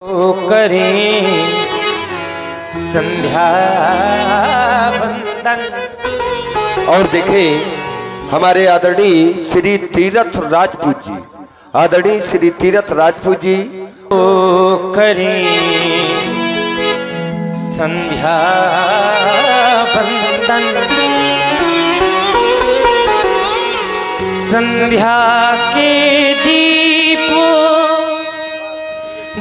करें संध्या बंदन। और देखें हमारे आदरणीय श्री तीरथ राजपूत जी, आदरणीय श्री तीरथ राजपूत जी करें संध्या बंदन। संध्या के दीप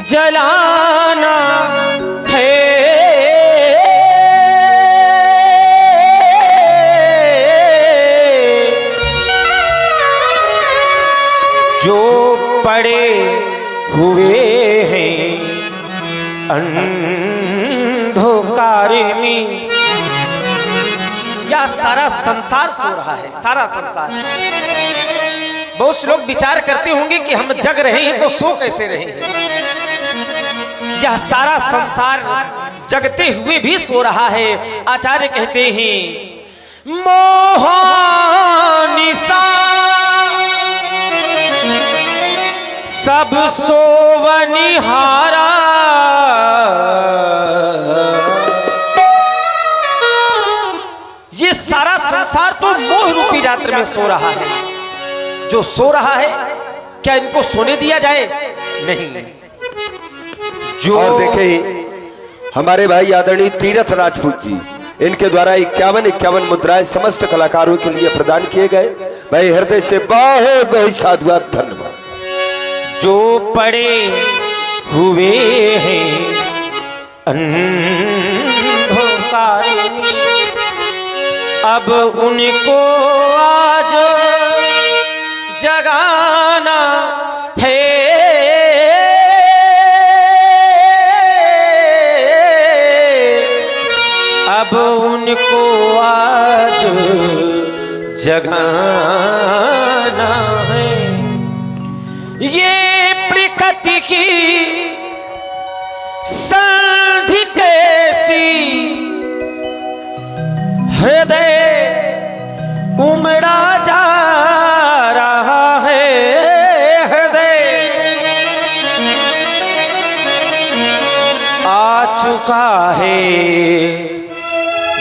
जलाना है, जो पड़े हुए हैं अंधकार में। या सारा संसार सो रहा है, सारा संसार। बहुत से लोग विचार करते होंगे कि हम जग रहे हैं तो सो कैसे रहे हैं। यह सारा संसार जगते हुए भी सो रहा है। आचार्य कहते हैं मोहनिसा सब सोवनिहारा, ये सारा संसार तो मोह रूपी रात्रि में सो रहा है। जो सो रहा है क्या इनको सोने दिया जाए? नहीं। जो और देखें हमारे भाई आदरणीय तीरथ राजपूत जी, इनके द्वारा 51 मुद्राएं समस्त कलाकारों के लिए प्रदान किए गए। भाई हृदय से बहुत बहुत साधुवाद, धन्यवाद। जो पड़े हुए हैं अंधकार में, अब उनको आज जगाना है। अब उनको आज जगाना है। ये प्रकृति की संधि कैसी, हृदय उमड़ा जा रहा है। हृदय आ चुका है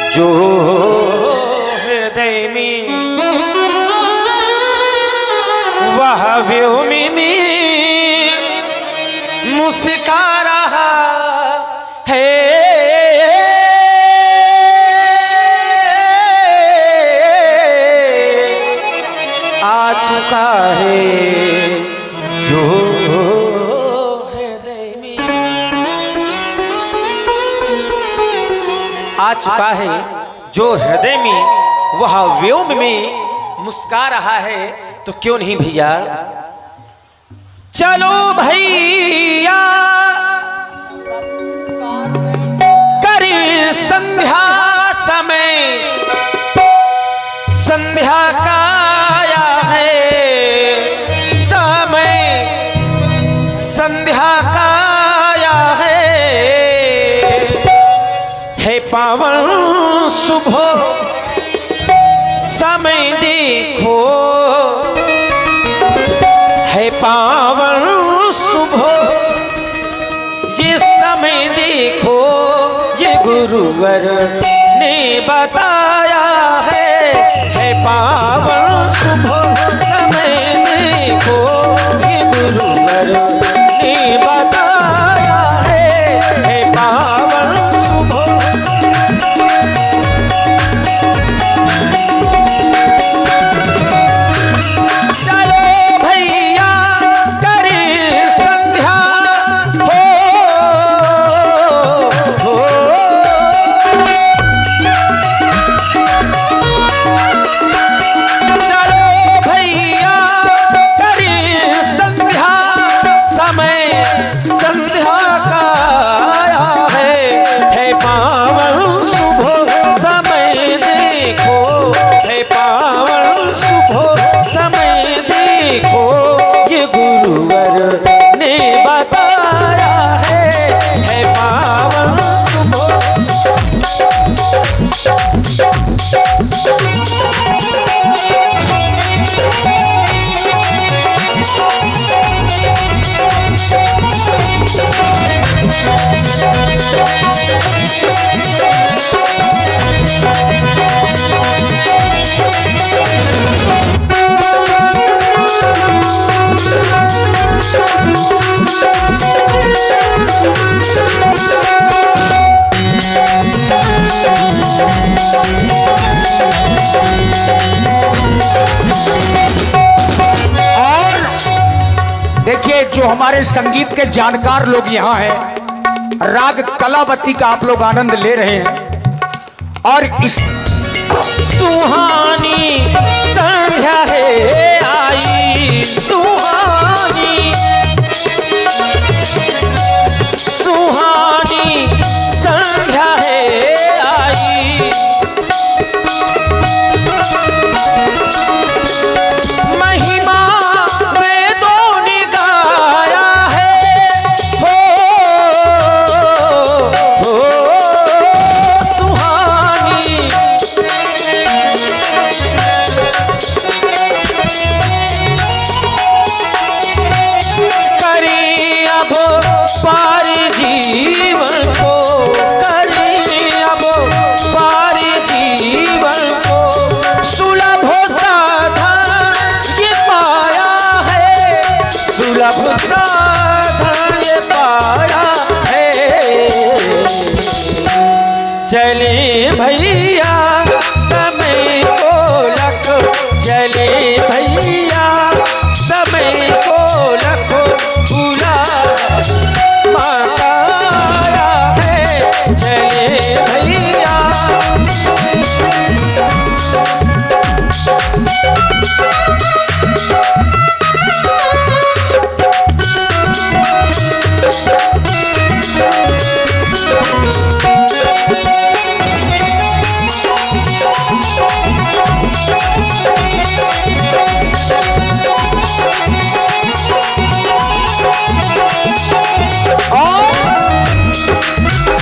जो हृदय में, वह व्योमिनी मुस्का रहा है। आ चुका है जो हृदय में, आ चुका है जो हृदय में, वह व्योम में मुस्का रहा है। तो क्यों नहीं भैया, चलो भैया करें संध्या समय। संध्या का आया है समय, संध्या का आया है पावन शुभ समय देखो, है पावन शुभ ये समय देखो। ये गुरुवर ने बताया है पावन शुभ समय देखो। ये गुरुवर ने बताया है पावन शुभ। चलो भैया करें संध्या हो। चलो भैया करें संध्या समय। देखिए, जो हमारे संगीत के जानकार लोग यहाँ हैं, राग कलावती का आप लोग आनंद ले रहे हैं। और इस सुहानी संध्या है आई, सुहानी सुहानी संध्या है आई, महिमा वेदों ने गाया है, हो सुहानी। करी अब पार जीवन को, करी अब पार जीवन को, सुलभ साधन ये पाया है, सुलभ साधन ये पाया है। चले भैया समय को लखो, चले भैया समय को लखो, भूला माता है, चले भैया।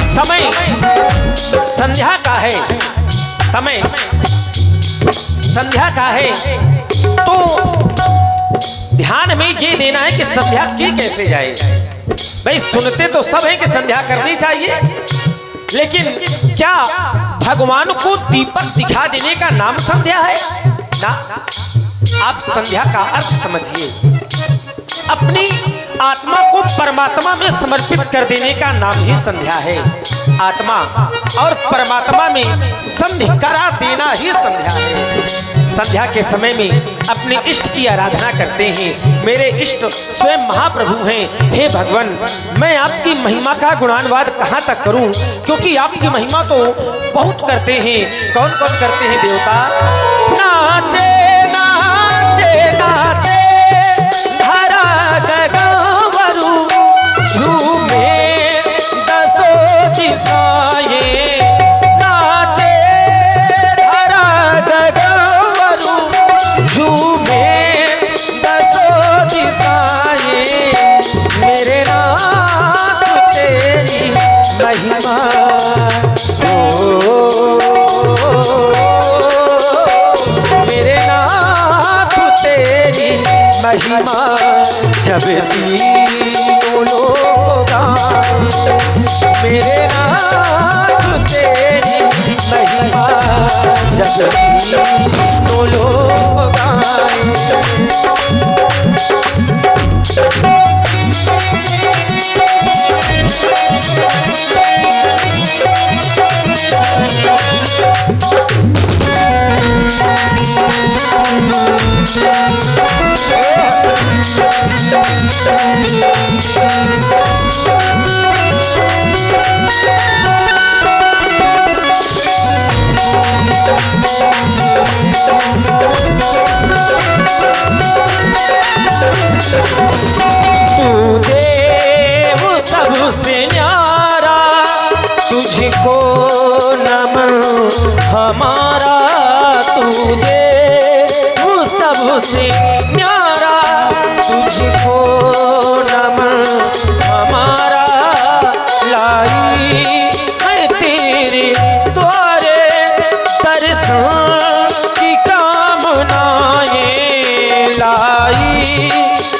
समय संध्या का है, समय संध्या का है, तो ध्यान में ये देना है कि संध्या की कैसे जाए। भाई सुनते तो सब है कि संध्या करनी चाहिए, लेकिन क्या भगवान को दीपक दिखा देने का नाम संध्या है ना? आप संध्या का अर्थ समझिए, अपनी आत्मा को परमात्मा में समर्पित कर देने का नाम ही संध्या है। आत्मा और परमात्मा में संधि करा देना ही संध्या है। संध्या के समय में अपने इष्ट की आराधना करते हैं। मेरे इष्ट स्वयं महाप्रभु हैं। हे भगवान, मैं आपकी महिमा का गुणानुवाद कहाँ तक करूं, क्योंकि आपकी महिमा तो बहुत करते हैं। कौन कौन करते हैं देवता? नाचे नाचे नाचे धरा गगनवरु, झूमे दसो दिशाएं, नाचे धरा गगनवरु, झूमे दसो दिशाएं, मेरे नाथ तेरी महिमा मेरे नाथ तेरी महिमा जब तीनों लोग गाएं, मेरे नाथ तेरी महिमा जब तीनों लोग गाएं। तू देव सबसे न्यारा, तुझको नमन हमारा, तू देव सबसे न्यारा, तुझको नमन हमारा, लाई है तेरे द्वारे दर्शन की कामनाएं, लाई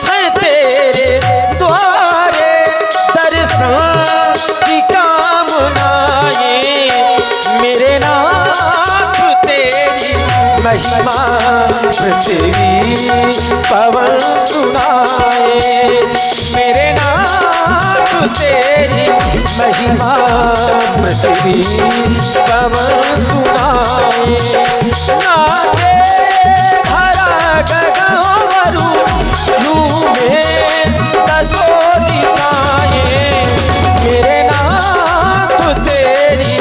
है तेरे द्वारे दर्शन महिमा पृथ्वी पवन सुनाए। मेरे नाथ तेरी महिमा पृथ्वी पवन सुनाए। नाचे धरा गगनवरु झूमे दसो दिशाएं। मेरे नाथ तेरी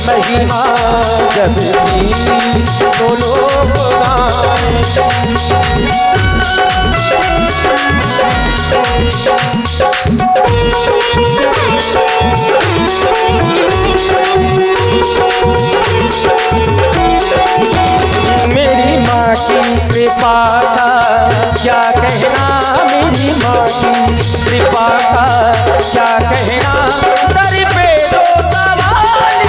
महिमा जब भी तो लोग गाएं। मेरी माँ की कृपा का क्या कहना, मेरी माँ की कृपा का क्या कहना। दर पे दो सवाल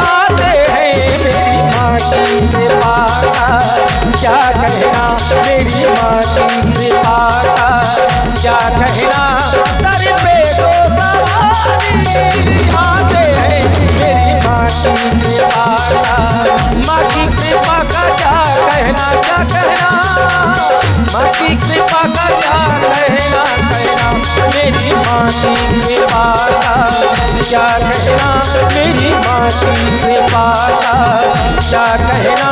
आते हैं, मेरी माँ की कृपा का क्या कहना, मेरी माँ की कृपा का क्या कहना। दर पे दो सवाल आते हैं, मेरी माँ की कृपा का। माँ की कृपा का क्या कहना, क्या कहना। माँ की कृपा का क्या कहना, कहना। मेरी माँ की कृपा का क्या कहना, मेरी माँ की कृपा का क्या कहना।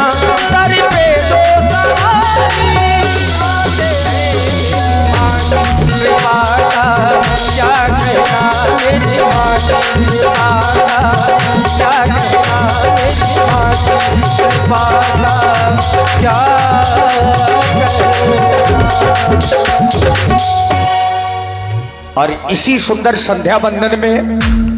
दर पे दो सवारी आते हैं, माँ की कृपा का क्या कहना, मेरी माँ की कृपा का क्या कहना। मेरी माँ की कृपा का क्या और इसी सुंदर संध्या बंदन में